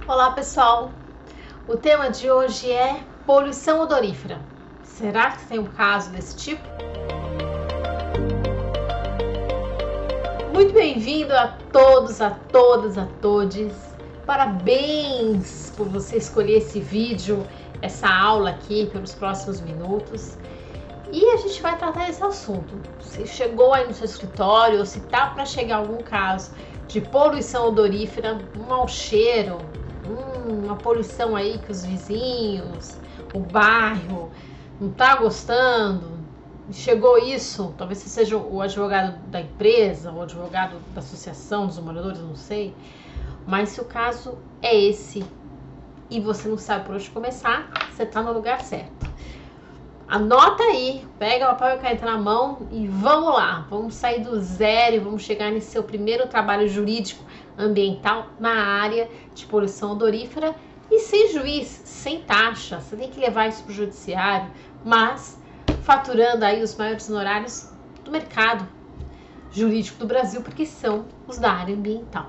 Olá pessoal, o tema de hoje é poluição odorífera. Será que tem um caso desse tipo? Muito bem-vindo a todos, a todas, a todes. Parabéns por você escolher esse vídeo, essa aula aqui pelos próximos minutos. E a gente vai tratar esse assunto. Se chegou aí no seu escritório ou se tá para chegar algum caso de poluição odorífera, um mau cheiro, uma poluição aí que os vizinhos, o bairro não tá gostando, chegou isso, talvez você seja o advogado da empresa, o advogado da associação dos moradores, não sei, mas se o caso é esse e você não sabe por onde começar, você tá no lugar certo. Anota aí, pega o papel e caneta na mão e vamos lá, vamos sair do zero e vamos chegar nesse seu primeiro trabalho jurídico ambiental na área de poluição odorífera e sem juiz, sem taxa. Você tem que levar isso para o judiciário, mas faturando aí os maiores honorários do mercado jurídico do Brasil, porque são os da área ambiental.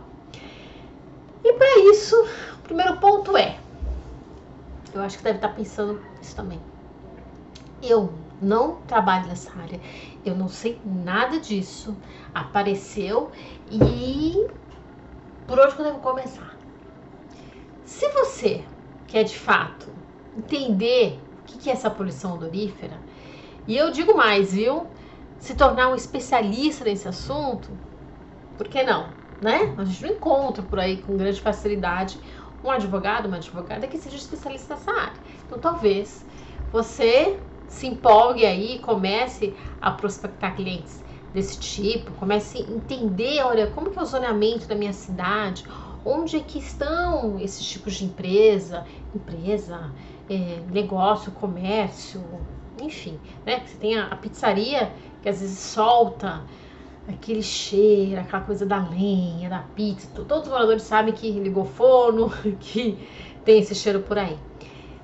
E para isso, o primeiro ponto eu acho que deve estar pensando isso também. Eu não trabalho nessa área, eu não sei nada disso, apareceu e por onde que eu devo começar? Se você quer de fato entender o que é essa poluição odorífera, e eu digo mais, viu? Se tornar um especialista nesse assunto, por que não? Né? A gente não encontra por aí com grande facilidade um advogado, uma advogada que seja especialista nessa área. Então talvez você se empolgue aí, comece a prospectar clientes desse tipo, comece a entender, olha, como que é o zoneamento da minha cidade, onde é que estão esses tipos de empresa, negócio, comércio, enfim, né? Você tem a pizzaria que às vezes solta aquele cheiro, aquela coisa da lenha, da pizza, todos os moradores sabem que ligou forno, que tem esse cheiro por aí.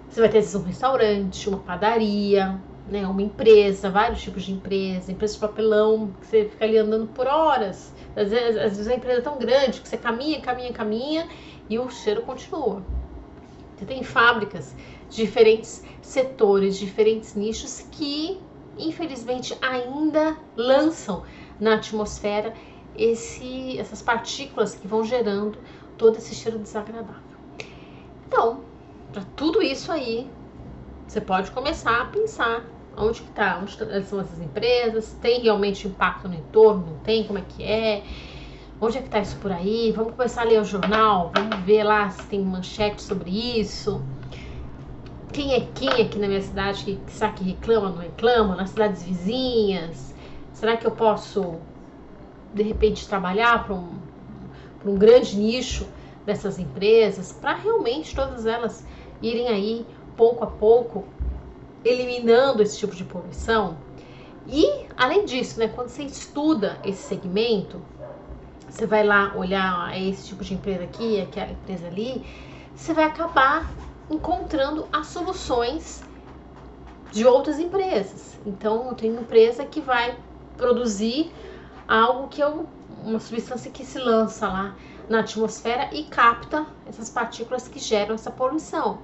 Você vai ter às vezes um restaurante, uma padaria, né, uma empresa, vários tipos de empresa de papelão, que você fica ali andando por horas. Às vezes a empresa é tão grande que você caminha e o cheiro continua. Você tem fábricas de diferentes setores, diferentes nichos que, infelizmente, ainda lançam na atmosfera essas partículas que vão gerando todo esse cheiro desagradável. Então, para tudo isso aí, você pode começar a pensar onde são essas empresas, tem realmente impacto no entorno, não tem, como é que é, onde é que está isso por aí, vamos começar a ler o jornal, vamos ver lá se tem manchete sobre isso, quem é aqui na minha cidade que reclama, não reclama, nas cidades vizinhas, será que eu posso, de repente, trabalhar para um grande nicho dessas empresas, para realmente todas elas irem aí pouco a pouco eliminando esse tipo de poluição. E além disso, né, quando você estuda esse segmento, você vai lá olhar esse tipo de empresa aqui, aquela empresa ali, você vai acabar encontrando as soluções de outras empresas. Então, tem uma empresa que vai produzir algo que é uma substância que se lança lá na atmosfera e capta essas partículas que geram essa poluição.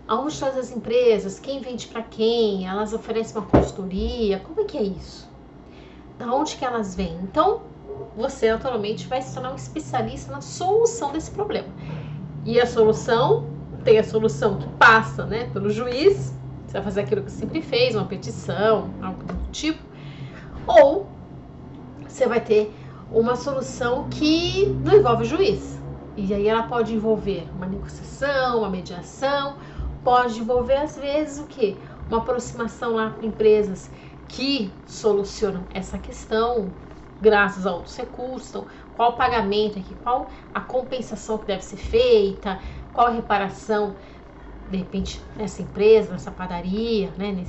Aonde estão as empresas? Quem vende para quem? Elas oferecem uma consultoria? Como é que é isso? Da onde que elas vêm? Então, você naturalmente vai se tornar um especialista na solução desse problema. E a solução, tem a solução que passa, né, pelo juiz, você vai fazer aquilo que sempre fez, uma petição, algo do tipo, ou você vai ter uma solução que não envolve o juiz. E aí ela pode envolver uma negociação, uma mediação, pode envolver às vezes o quê? Uma aproximação lá para empresas que solucionam essa questão graças a outros recursos. Então, qual o pagamento aqui, qual a compensação que deve ser feita, qual a reparação, de repente, nessa empresa, nessa padaria, né,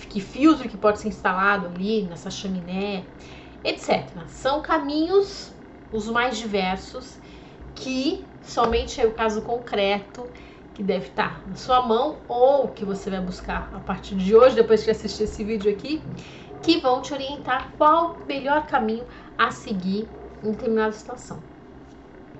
que filtro que pode ser instalado ali, nessa chaminé, etc. São caminhos os mais diversos que somente é o caso concreto que deve estar na sua mão ou que você vai buscar a partir de hoje, depois que assistir esse vídeo aqui, que vão te orientar qual o melhor caminho a seguir em determinada situação.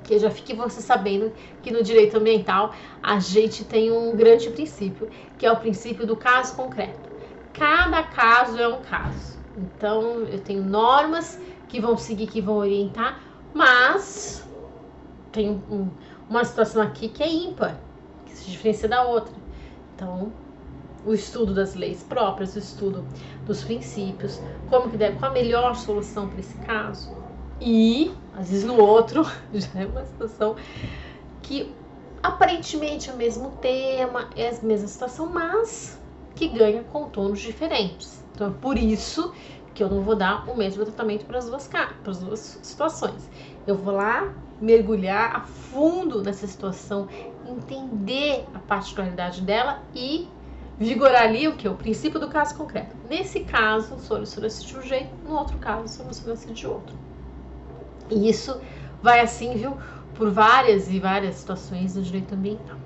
Que já fique você sabendo que no direito ambiental a gente tem um grande princípio, que é o princípio do caso concreto. Cada caso é um caso. Então, eu tenho normas que vão seguir, que vão orientar, mas tem uma situação aqui que é ímpar, que se diferencia da outra. Então, o estudo das leis próprias, o estudo dos princípios, como que deve, qual a melhor solução para esse caso. E, às vezes, no outro, já é uma situação que aparentemente é o mesmo tema, é a mesma situação, mas que ganha contornos diferentes. Então, é por isso que eu não vou dar o mesmo tratamento para as duas situações. Eu vou lá mergulhar a fundo nessa situação, entender a particularidade dela e vigorar ali o que? O princípio do caso concreto. Nesse caso, soluciona-se de um jeito, no outro caso, soluciona-se de outro. E isso vai assim, viu, por várias e várias situações do direito ambiental.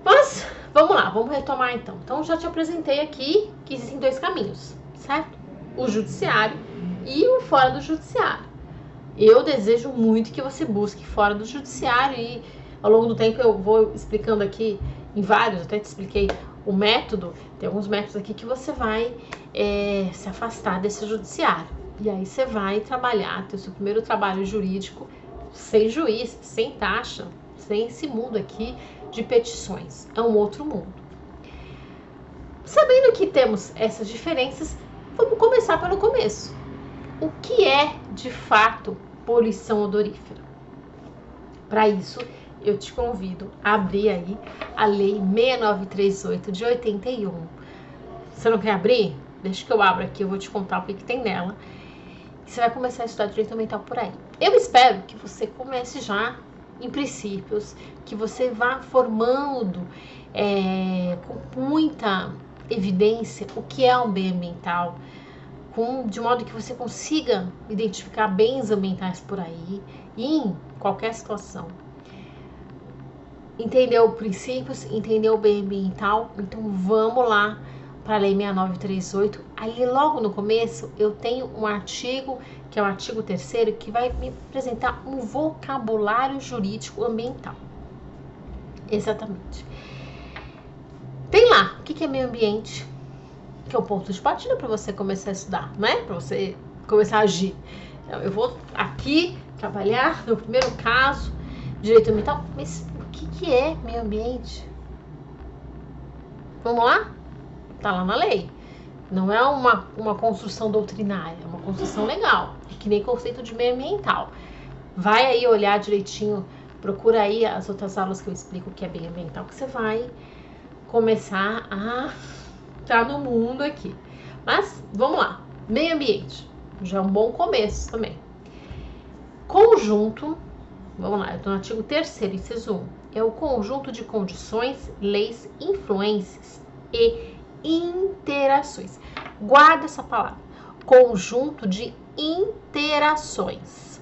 Mas, vamos lá, vamos retomar então. Então, já te apresentei aqui que existem dois caminhos, certo? O judiciário e o fora do judiciário. Eu desejo muito que você busque fora do judiciário e ao longo do tempo eu vou explicando aqui em vários, até te expliquei o método, tem alguns métodos aqui que você vai se afastar desse judiciário. E aí você vai trabalhar, ter o seu primeiro trabalho jurídico sem juiz, sem taxa, sem esse mundo aqui de petições. É um outro mundo. Sabendo que temos essas diferenças, vamos começar pelo começo. O que é, de fato, poluição odorífera? Para isso, eu te convido a abrir aí a Lei 6938 de 81. Você não quer abrir? Deixa que eu abro aqui, eu vou te contar o que tem nela. E você vai começar a estudar direito ambiental por aí. Eu espero que você comece já em princípios, que você vá formando com muita evidência o que é um bem ambiental, de modo que você consiga identificar bens ambientais por aí, em qualquer situação. Entendeu os princípios, entendeu o bem ambiental? Então vamos lá para a Lei 6938. Ali logo no começo eu tenho um artigo, que é o artigo 3º, que vai me apresentar um vocabulário jurídico ambiental. Exatamente. Tem lá, o que é meio ambiente? Que é o ponto de partida para você começar a estudar, né? Para você começar a agir. Então, eu vou aqui trabalhar no primeiro caso, direito ambiental, mas o que é meio ambiente? Vamos lá? Tá lá na lei. Não é uma construção doutrinária, é uma construção legal. É que nem conceito de meio ambiental. Vai aí olhar direitinho, procura aí as outras aulas que eu explico o que é meio ambiental, que você vai começar a entrar no mundo aqui. Mas, vamos lá. Meio ambiente. Já é um bom começo também. Conjunto, vamos lá, eu tô no artigo 3º, inciso 1. É o conjunto de condições, leis, influências e interações. Guarda essa palavra. Conjunto de interações.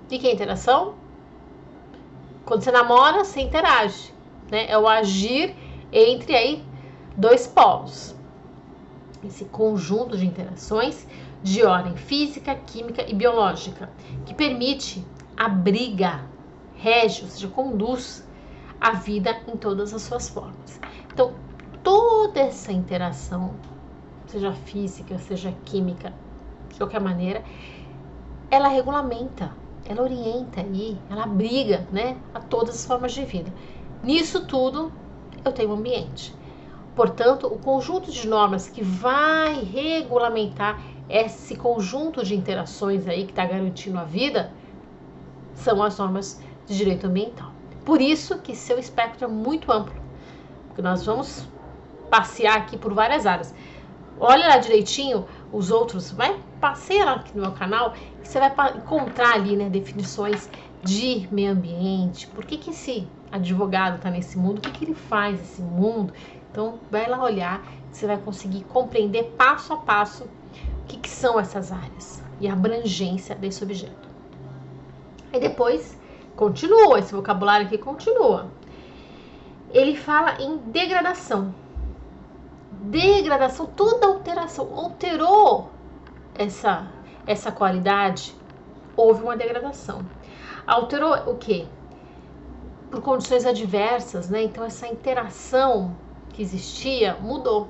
O que é interação? Quando você namora, você interage, né? É o agir entre aí dois polos. Esse conjunto de interações de ordem física, química e biológica, que permite, abriga, rege, ou seja, conduz a vida em todas as suas formas. Então, toda essa interação, seja física, seja química, de qualquer maneira, ela regulamenta, ela orienta aí, ela abriga, né, a todas as formas de vida. Nisso tudo, eu tenho um ambiente. Portanto, o conjunto de normas que vai regulamentar esse conjunto de interações aí que está garantindo a vida são as normas de direito ambiental. Por isso que seu espectro é muito amplo, porque nós vamos passear aqui por várias áreas. Olha lá direitinho os outros, vai passear aqui no meu canal e você vai encontrar ali, né, definições de meio ambiente, por que esse advogado está nesse mundo, o que ele faz nesse mundo. Então, vai lá olhar, você vai conseguir compreender passo a passo o que são essas áreas e a abrangência desse objeto. Aí depois, continua, esse vocabulário aqui continua. Ele fala em degradação. Degradação, toda alteração, alterou essa qualidade, houve uma degradação. Alterou o quê? Por condições adversas, né? Então essa interação que existia mudou.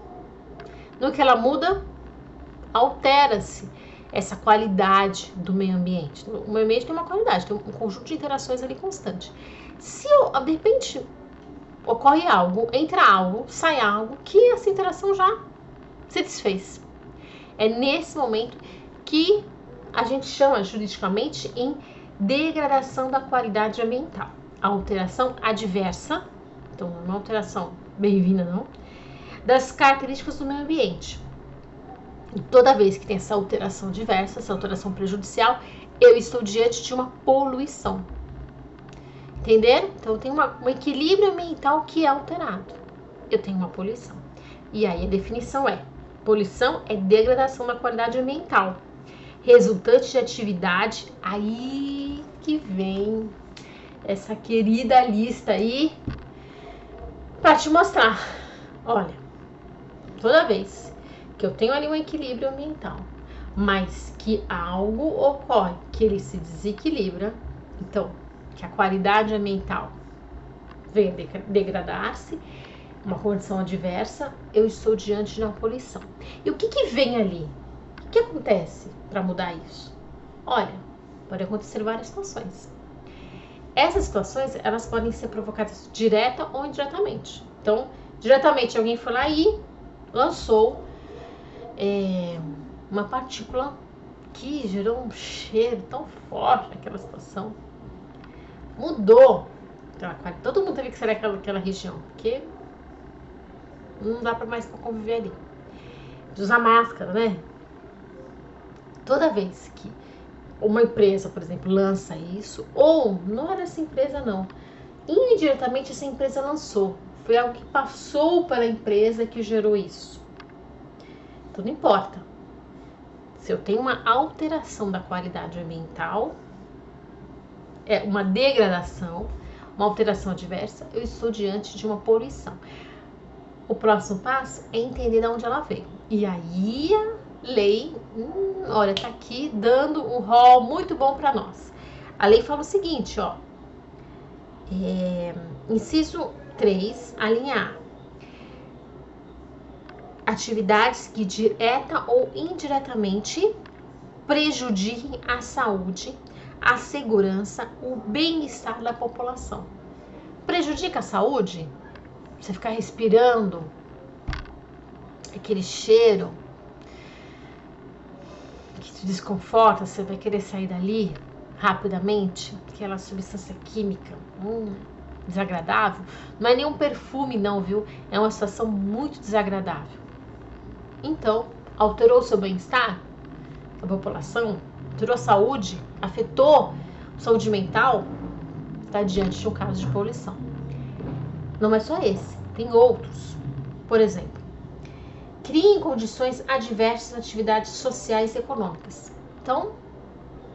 No que ela muda, altera-se essa qualidade do meio ambiente. O meio ambiente tem uma qualidade, tem um conjunto de interações ali constante. Se de repente ocorre algo, entra algo, sai algo, que essa interação já se desfez. É nesse momento que a gente chama juridicamente em degradação da qualidade ambiental. A alteração adversa, então não é uma alteração bem-vinda não, das características do meio ambiente. E toda vez que tem essa alteração diversa, essa alteração prejudicial, eu estou diante de uma poluição. Entenderam? Então tem um equilíbrio ambiental que é alterado. Eu tenho uma poluição. E aí a definição é: poluição é degradação da qualidade ambiental, resultante de atividade, aí que vem essa querida lista aí para te mostrar. Olha, toda vez que eu tenho ali um equilíbrio ambiental, mas que algo ocorre, que ele se desequilibra, então, que a qualidade ambiental vem a degradar-se, uma condição adversa, eu estou diante de uma poluição. E o que vem ali? O que acontece para mudar isso? Olha, pode acontecer várias situações. Essas situações, elas podem ser provocadas direta ou indiretamente. Então, diretamente, alguém foi lá e lançou uma partícula que gerou um cheiro tão forte naquela situação. Mudou. Todo mundo teve que sair daquela região, porque não dá mais para conviver ali. De usar máscara, né? Toda vez que uma empresa, por exemplo, lança isso, ou não era essa empresa não, indiretamente essa empresa lançou, foi algo que passou para a empresa que gerou isso. Então não importa. Se eu tenho uma alteração da qualidade ambiental, uma degradação, uma alteração adversa, eu estou diante de uma poluição. O próximo passo é entender de onde ela veio. E aí a lei, olha, tá aqui dando um rol muito bom para nós. A lei fala o seguinte, ó, inciso 3, a linha A. Atividades que direta ou indiretamente prejudiquem a saúde, a segurança, o bem-estar da população. Prejudica a saúde? Você ficar respirando aquele cheiro que te desconforta, você vai querer sair dali rapidamente, aquela substância química desagradável. Não é nenhum perfume não, viu? É uma situação muito desagradável. Então, alterou o seu bem-estar, a população, alterou a saúde, afetou a saúde mental, está diante de um caso de poluição. Não é só esse, tem outros. Por exemplo, criem condições adversas às atividades sociais e econômicas. Então,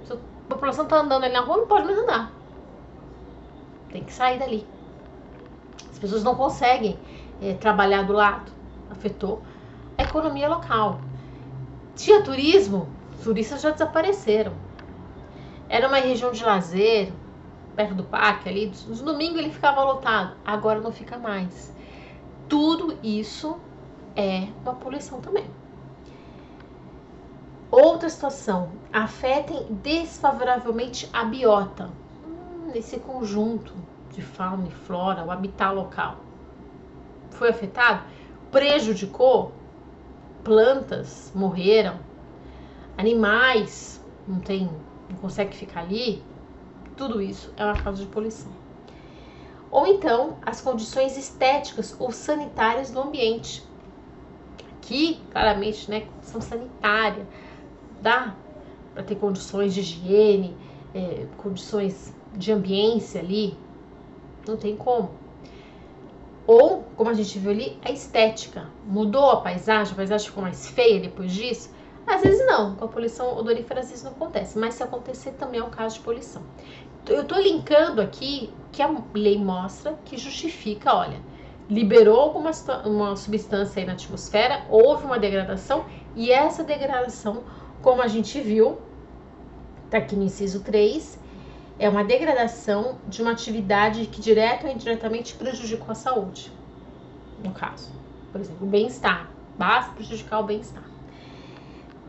se a população está andando ali na rua, não pode mais andar. Tem que sair dali. As pessoas não conseguem trabalhar do lado. Afetou a economia local. Tinha turismo, os turistas já desapareceram. Era uma região de lazer, perto do parque ali, nos domingos ele ficava lotado, agora não fica mais. Tudo isso é uma poluição também. Outra situação, afetem desfavoravelmente a biota, esse conjunto de fauna e flora, o habitat local. Foi afetado? Prejudicou? Plantas morreram, animais não conseguem ficar ali. Tudo isso é uma causa de poluição. Ou então, as condições estéticas ou sanitárias do ambiente. Aqui, claramente, né, condição sanitária. Dá para ter condições de higiene, condições de ambiência ali. Não tem como. Ou, como a gente viu ali, a estética. Mudou a paisagem ficou mais feia depois disso? Às vezes não, com a poluição odorífera às vezes não acontece, mas se acontecer também é um caso de poluição. Eu estou linkando aqui que a lei mostra que justifica, olha, liberou uma substância aí na atmosfera, houve uma degradação, e essa degradação, como a gente viu, tá aqui no inciso 3, é uma degradação de uma atividade que direta ou indiretamente prejudicou a saúde. No caso, por exemplo, o bem-estar, basta prejudicar o bem-estar.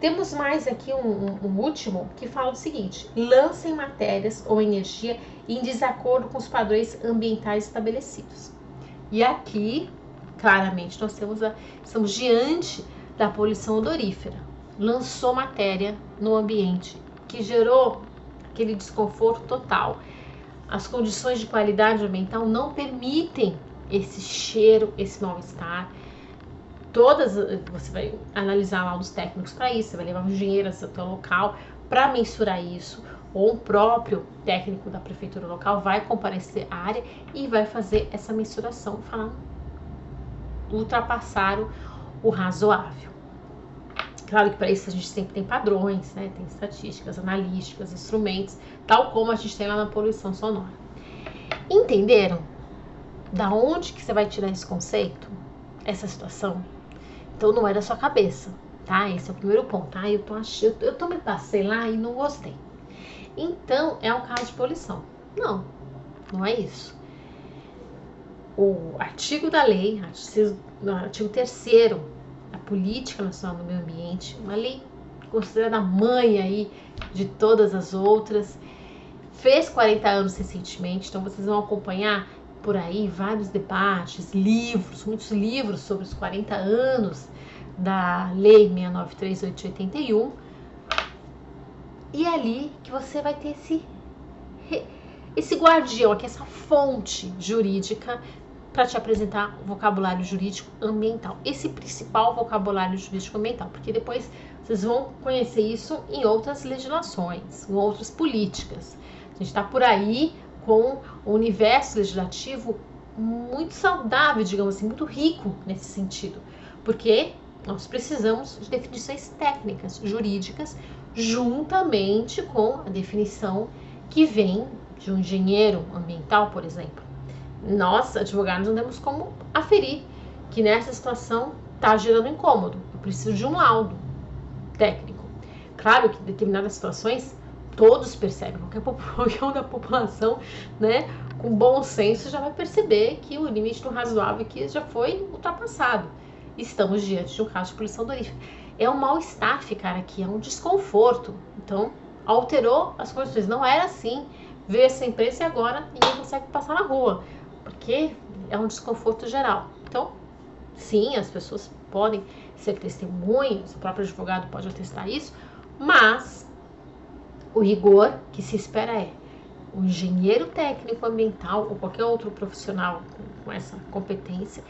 Temos mais aqui um último que fala o seguinte: lancem matérias ou energia em desacordo com os padrões ambientais estabelecidos. E aqui, claramente, nós estamos diante da poluição odorífera. Lançou matéria no ambiente que gerou aquele desconforto total. As condições de qualidade ambiental não permitem esse cheiro, esse mal-estar. Você vai analisar lá os técnicos para isso, você vai levar um engenheiro até o local para mensurar isso, ou um próprio técnico da prefeitura local vai comparecer à área e vai fazer essa mensuração, ultrapassar o razoável. Claro que para isso a gente sempre tem padrões, né? Tem estatísticas, analíticas, instrumentos, tal como a gente tem lá na poluição sonora. Entenderam? Da onde que você vai tirar esse conceito? Essa situação? Então não é da sua cabeça, tá? Esse é o primeiro ponto, tá? Eu também passei lá e não gostei. Então é um caso de poluição. Não, não é isso. O artigo da lei, artigo 3º, a Política Nacional do Meio Ambiente, uma lei considerada a mãe aí de todas as outras, fez 40 anos recentemente, então vocês vão acompanhar por aí vários debates, livros, muitos livros sobre os 40 anos da Lei 693/81, e é ali que você vai ter esse guardião, aqui, essa fonte jurídica para te apresentar o vocabulário jurídico ambiental, esse principal vocabulário jurídico ambiental, porque depois vocês vão conhecer isso em outras legislações, em outras políticas. A gente está por aí com um universo legislativo muito saudável, digamos assim, muito rico nesse sentido, porque nós precisamos de definições técnicas, jurídicas, juntamente com a definição que vem de um engenheiro ambiental, por exemplo. Nós, advogados, não temos como aferir que nessa situação está gerando incômodo. Eu preciso de um laudo técnico. Claro que em determinadas situações todos percebem, qualquer um da população, né, com bom senso já vai perceber que o limite do razoável aqui já foi ultrapassado. Estamos diante de um caso de poluição odorífera. É um mal-estar ficar aqui, é um desconforto. Então, alterou as condições. Não era assim. Veio essa empresa e agora ninguém consegue passar na rua, porque é um desconforto geral. Então, sim, as pessoas podem ser testemunhas, o próprio advogado pode atestar isso, mas o rigor que se espera é o engenheiro técnico ambiental ou qualquer outro profissional com essa competência,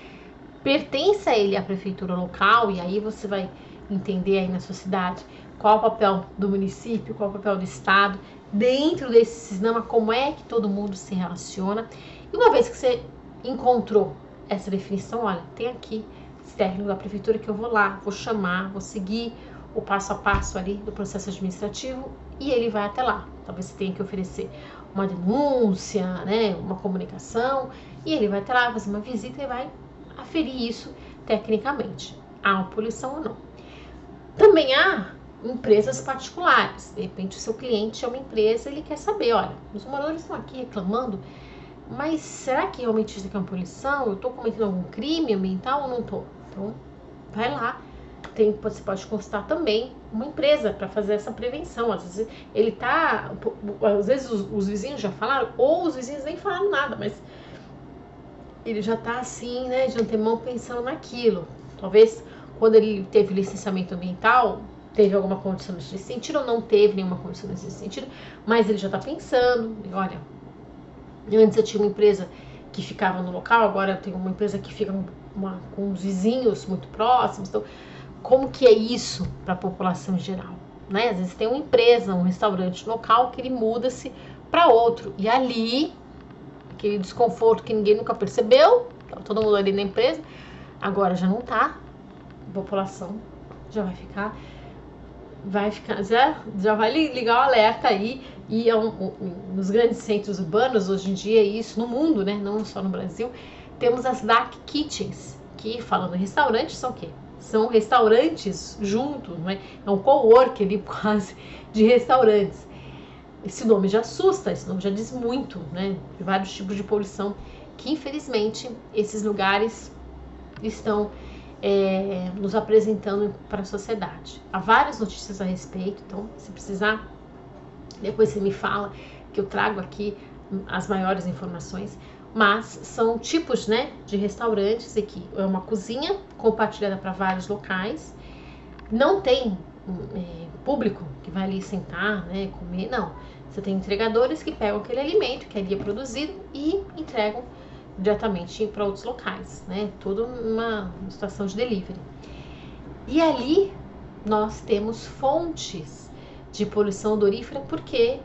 pertence a ele à prefeitura local, e aí você vai entender aí na sua cidade qual o papel do município, qual o papel do estado, dentro desse sistema, como é que todo mundo se relaciona. E uma vez que você encontrou essa definição, olha, tem aqui esse técnico da prefeitura que eu vou lá, vou chamar, vou seguir o passo a passo ali do processo administrativo e ele vai até lá. Talvez você tenha que oferecer uma denúncia, né, uma comunicação, e ele vai até lá, fazer uma visita e vai aferir isso tecnicamente. Há uma poluição ou não. Também há empresas particulares. De repente o seu cliente é uma empresa, ele quer saber, olha, os moradores estão aqui reclamando, mas será que realmente isso aqui é uma poluição? Eu estou cometendo algum crime ambiental ou não estou? Então, vai lá. Você pode consultar também uma empresa para fazer essa prevenção. Às vezes os vizinhos já falaram, ou os vizinhos nem falaram nada, mas ele já está assim, né, de antemão pensando naquilo. Talvez quando ele teve licenciamento ambiental, teve alguma condição nesse sentido, ou não teve nenhuma condição nesse sentido, mas ele já está pensando, olha, antes eu tinha uma empresa que ficava no local, agora eu tenho uma empresa que fica com os vizinhos muito próximos, então como que é isso para a população em geral, né? Às vezes tem uma empresa, um restaurante local que ele muda-se para outro, e ali, aquele desconforto que ninguém nunca percebeu, todo mundo ali na empresa, agora já não tá, a população já vai ficar, já vai ligar o alerta aí, e nos grandes centros urbanos, hoje em dia, isso no mundo, né? Não só no Brasil, temos as dark kitchens, que, falando em restaurante, são o quê? São restaurantes juntos, não é? É um co-work ali quase de restaurantes. esse nome já assusta, esse nome já diz muito, né? De vários tipos de poluição que, infelizmente, esses lugares estão nos apresentando para a sociedade. Há várias notícias a respeito, então, se precisar, depois você me fala, que eu trago aqui as maiores informações. Mas são tipos, né, de restaurantes e que é uma cozinha compartilhada para vários locais. Não tem público que vai ali sentar, né, comer, não. Você tem entregadores que pegam aquele alimento que ali é produzido e entregam diretamente para outros locais, né? Toda uma situação de delivery. E ali nós temos fontes de poluição odorífera, porque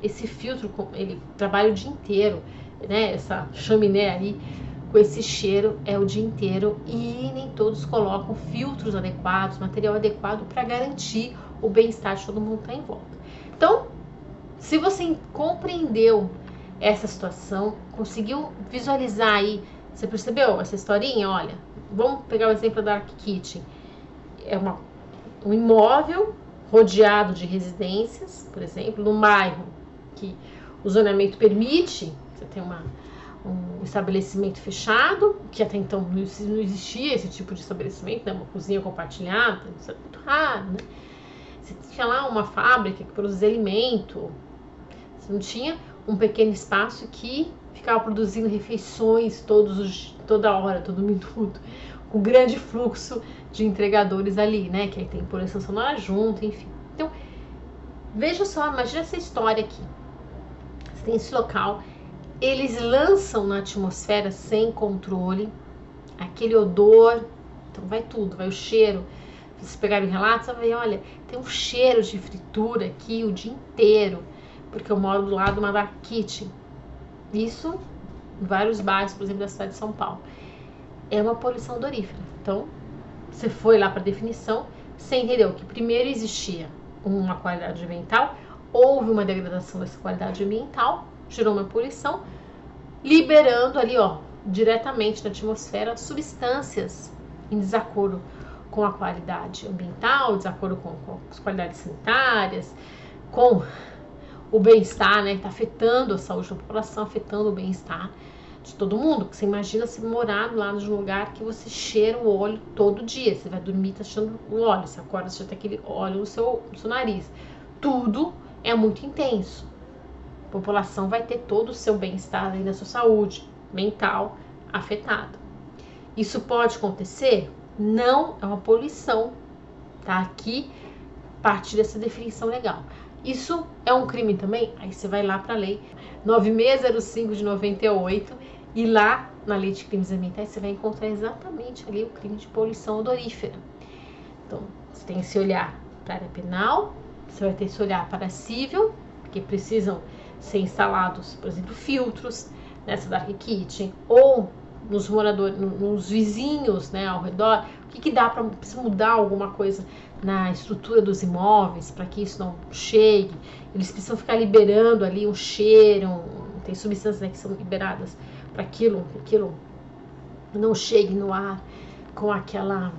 esse filtro, ele trabalha o dia inteiro, né? Essa chaminé aí com esse cheiro é o dia inteiro e nem todos colocam filtros adequados, material adequado para garantir o bem-estar de todo mundo que está em volta. Então, se você compreendeu essa situação, conseguiu visualizar aí, você percebeu essa historinha? Olha, vamos pegar o exemplo da Dark Kitchen. É um imóvel rodeado de residências, por exemplo, num bairro que o zoneamento permite, você tem um estabelecimento fechado, que até então não existia esse tipo de estabelecimento, né? Uma cozinha compartilhada, isso é muito raro, né? Você tinha lá uma fábrica que produzia alimento, você não tinha um pequeno espaço que ficava produzindo refeições toda hora, todo minuto, com grande fluxo de entregadores ali, né? Que aí tem poluição sonora junto, enfim. Então, veja só, imagina essa história aqui. Você tem esse local, eles lançam na atmosfera sem controle aquele odor, então vai tudo, vai o cheiro. Se vocês pegarem o relato, você vai ver, olha, tem um cheiro de fritura aqui o dia inteiro, porque eu moro do lado de uma Dark Kitchen. Isso em vários bairros, por exemplo, da cidade de São Paulo. É uma poluição odorífera. Então, você foi lá para a definição, você entendeu que primeiro existia uma qualidade ambiental, houve uma degradação dessa qualidade ambiental, gerou uma poluição, liberando ali, ó, diretamente na atmosfera substâncias em desacordo com a qualidade ambiental, desacordo com as qualidades sanitárias, com o bem-estar, né, que está afetando a saúde da população, afetando o bem-estar de todo mundo. Você imagina se morar lá num lugar que você cheira o óleo todo dia, você vai dormir tá cheirando o óleo, você acorda, você já tem aquele óleo no seu nariz. Tudo é muito intenso. A população vai ter todo o seu bem-estar aí na sua saúde mental afetado. Isso pode acontecer? Não, é uma poluição, tá? Aqui, a partir dessa definição legal. Isso é um crime também? Aí você vai lá para a lei 9605 de 98 e lá na lei de crimes ambientais você vai encontrar exatamente ali o crime de poluição odorífera. Então, você tem esse olhar para a área penal, você vai ter esse olhar para a civil, porque precisam ser instalados, por exemplo, filtros nessa Dark Kitchen ou nos moradores, nos vizinhos, né, ao redor. O que dá para mudar alguma coisa na estrutura dos imóveis para que isso não chegue? Eles precisam ficar liberando ali um cheiro, tem substâncias, né, que são liberadas para aquilo não chegue no ar com aquele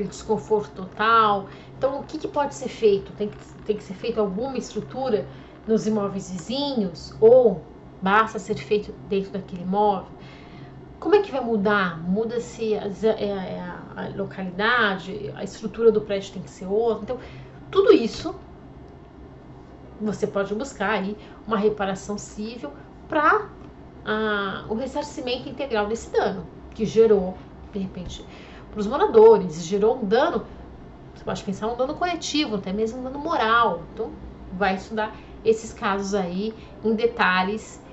desconforto total. Então, o que pode ser feito? Tem que ser feita alguma estrutura nos imóveis vizinhos ou basta ser feito dentro daquele imóvel? Como é que vai mudar? Muda-se a localidade, a estrutura do prédio tem que ser outra. Então, tudo isso você pode buscar aí uma reparação civil para o ressarcimento integral desse dano que gerou, de repente, para os moradores, gerou um dano, você pode pensar um dano coletivo, até mesmo um dano moral. Então, vai estudar esses casos aí em detalhes.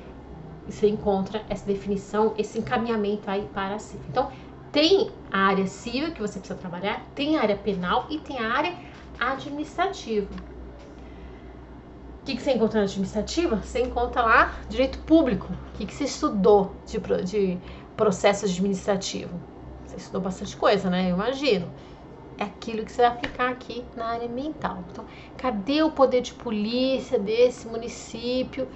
Você encontra essa definição, esse encaminhamento aí para a civil. Então, tem a área civil que você precisa trabalhar, tem a área penal e tem a área administrativa. O que você encontra na administrativa? Você encontra lá direito público. O que você estudou de processo administrativo? Você estudou bastante coisa, né? Eu imagino. É aquilo que você vai aplicar aqui na área ambiental. Então, cadê o poder de polícia desse município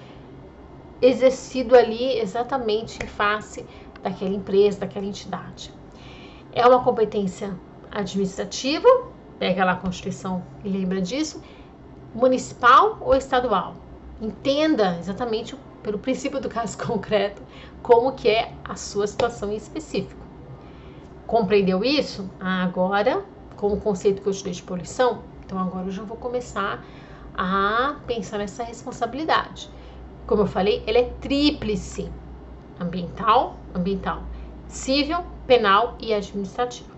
exercido ali exatamente em face daquela empresa, daquela entidade? É uma competência administrativa, pega lá a Constituição e lembra disso, municipal ou estadual? Entenda exatamente pelo princípio do caso concreto como que é a sua situação em específico. Compreendeu isso? Agora, com o conceito que eu te dei de poluição, então agora eu já vou começar a pensar nessa responsabilidade. Como eu falei, ela é tríplice: ambiental, civil, penal e administrativa.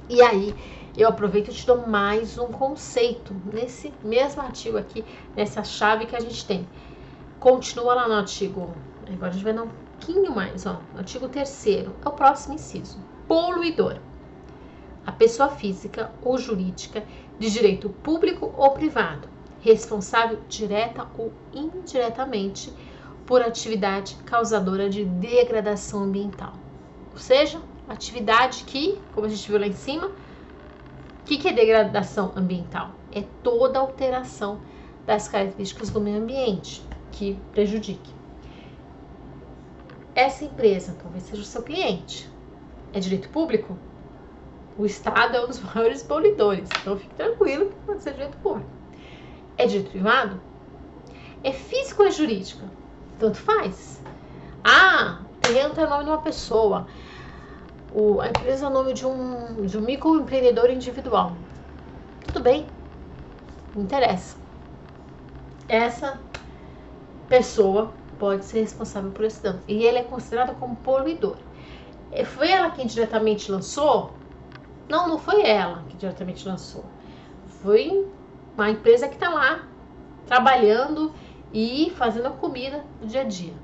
E aí, eu aproveito e te dou mais um conceito nesse mesmo artigo aqui, nessa chave que a gente tem. Continua lá no artigo, agora a gente vai dar um pouquinho mais, ó, no artigo 3º, é o próximo inciso. Poluidor: a pessoa física ou jurídica de direito público ou privado, responsável direta ou indiretamente por atividade causadora de degradação ambiental. Ou seja, atividade que, como a gente viu lá em cima, o que é degradação ambiental? É toda alteração das características do meio ambiente que prejudique. Essa empresa talvez seja o seu cliente. É direito público? O Estado é um dos maiores poluidores, então fique tranquilo que pode ser direito público. É direito privado? É físico ou é jurídica? Tanto faz. Ah, o terreno tem o nome de uma pessoa. A empresa é o nome de um microempreendedor individual. Tudo bem, não interessa. Essa pessoa pode ser responsável por esse dano. E ele é considerado como poluidor. Foi ela quem diretamente lançou? Não foi ela que diretamente lançou. Foi uma empresa que está lá trabalhando e fazendo a comida do dia a dia.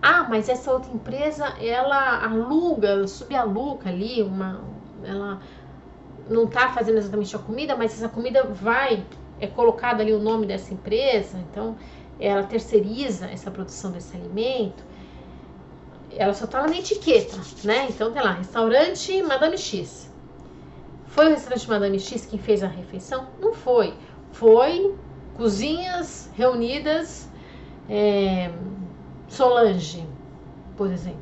Ah, mas essa outra empresa, ela aluga, ela subaluga ali, ela não está fazendo exatamente a comida, mas essa comida é colocado ali o nome dessa empresa, então ela terceiriza essa produção desse alimento, ela só está lá na etiqueta, né? Então tem lá, restaurante Madame X. Foi o restaurante Madame X quem fez a refeição? Não foi. Foi Cozinhas Reunidas Solange, por exemplo.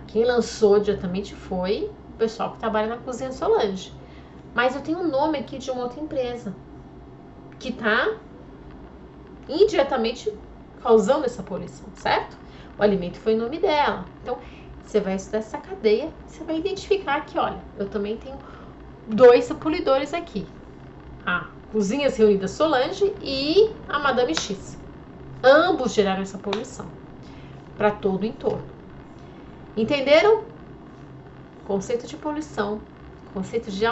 Quem lançou diretamente foi o pessoal que trabalha na Cozinha Solange. Mas eu tenho um nome aqui de uma outra empresa que está indiretamente causando essa poluição, certo? O alimento foi em nome dela. Então, você vai estudar essa cadeia, você vai identificar que, olha, eu também tenho 2 poluidores aqui. A Cozinhas Reunidas Solange e a Madame X. Ambos geraram essa poluição para todo o entorno. Entenderam? Conceito de poluição, conceito de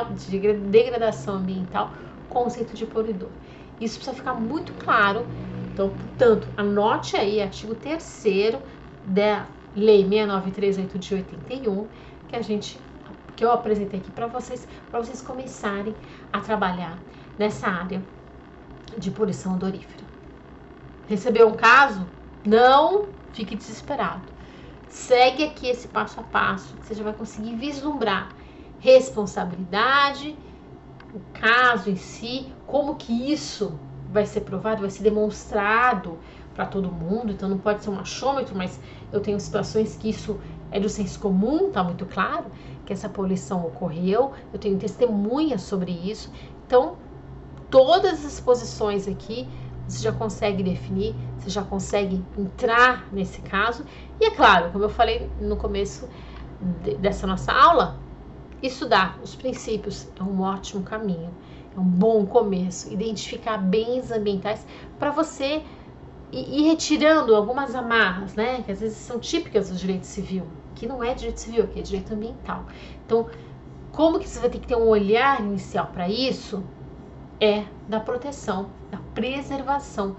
degradação ambiental, conceito de poluidor. Isso precisa ficar muito claro. Então, portanto, anote aí artigo 3º da Lei 6938 de 81, que eu apresentei aqui para vocês começarem a trabalhar nessa área de poluição odorífera. Recebeu um caso? Não fique desesperado. Segue aqui esse passo a passo, que você já vai conseguir vislumbrar responsabilidade, o caso em si, como que isso vai ser provado, vai ser demonstrado para todo mundo. Então não pode ser um achômetro, mas eu tenho situações que isso é do senso comum, tá muito claro que essa poluição ocorreu, eu tenho testemunhas sobre isso. Então, todas as posições aqui você já consegue definir, você já consegue entrar nesse caso. E é claro, como eu falei no começo dessa nossa aula, estudar os princípios é um ótimo caminho, é um bom começo. Identificar bens ambientais para você ir retirando algumas amarras, né? Que às vezes são típicas do direito civil, que não é direito civil, que é direito ambiental. Então, como que você vai ter que ter um olhar inicial para isso? É da proteção, da preservação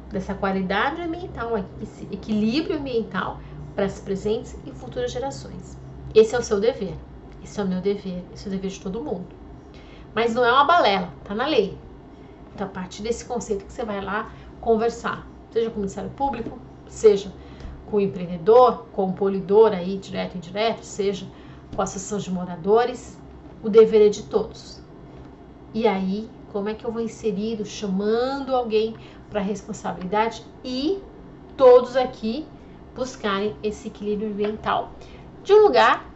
dessa qualidade ambiental, esse equilíbrio ambiental para as presentes e futuras gerações. Esse é o seu dever, esse é o meu dever, esse é o dever de todo mundo. Mas não é uma balela, tá na lei. Então, a partir desse conceito que você vai lá conversar, seja com o Ministério Público, seja com o empreendedor, com o poluidor aí, direto e indireto, seja com a associação de moradores, o dever é de todos. E aí, como é que eu vou inserir, chamando alguém para responsabilidade e todos aqui buscarem esse equilíbrio ambiental de um lugar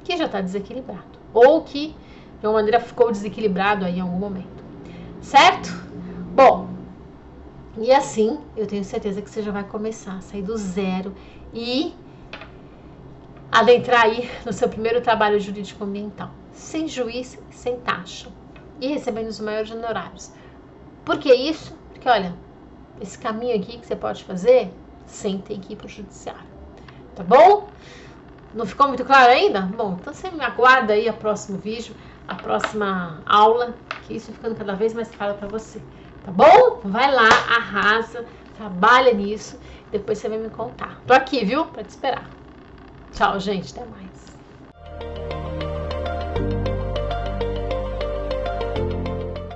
que já está desequilibrado ou que de uma maneira ficou desequilibrado aí em algum momento, certo? Bom, E assim, eu tenho certeza que você já vai começar a sair do zero e adentrar aí no seu primeiro trabalho jurídico ambiental, sem juiz, sem taxa e recebendo os maiores honorários. Por que isso? Porque olha, esse caminho aqui que você pode fazer sem ter que ir para o judiciário, tá bom? Não ficou muito claro ainda? Bom, então você me aguarda aí o próximo vídeo, a próxima aula, que isso ficando cada vez mais claro para você, tá bom? Vai lá, arrasa, trabalha nisso, depois você vai me contar. Tô aqui, viu? Para te esperar. Tchau, gente, até mais.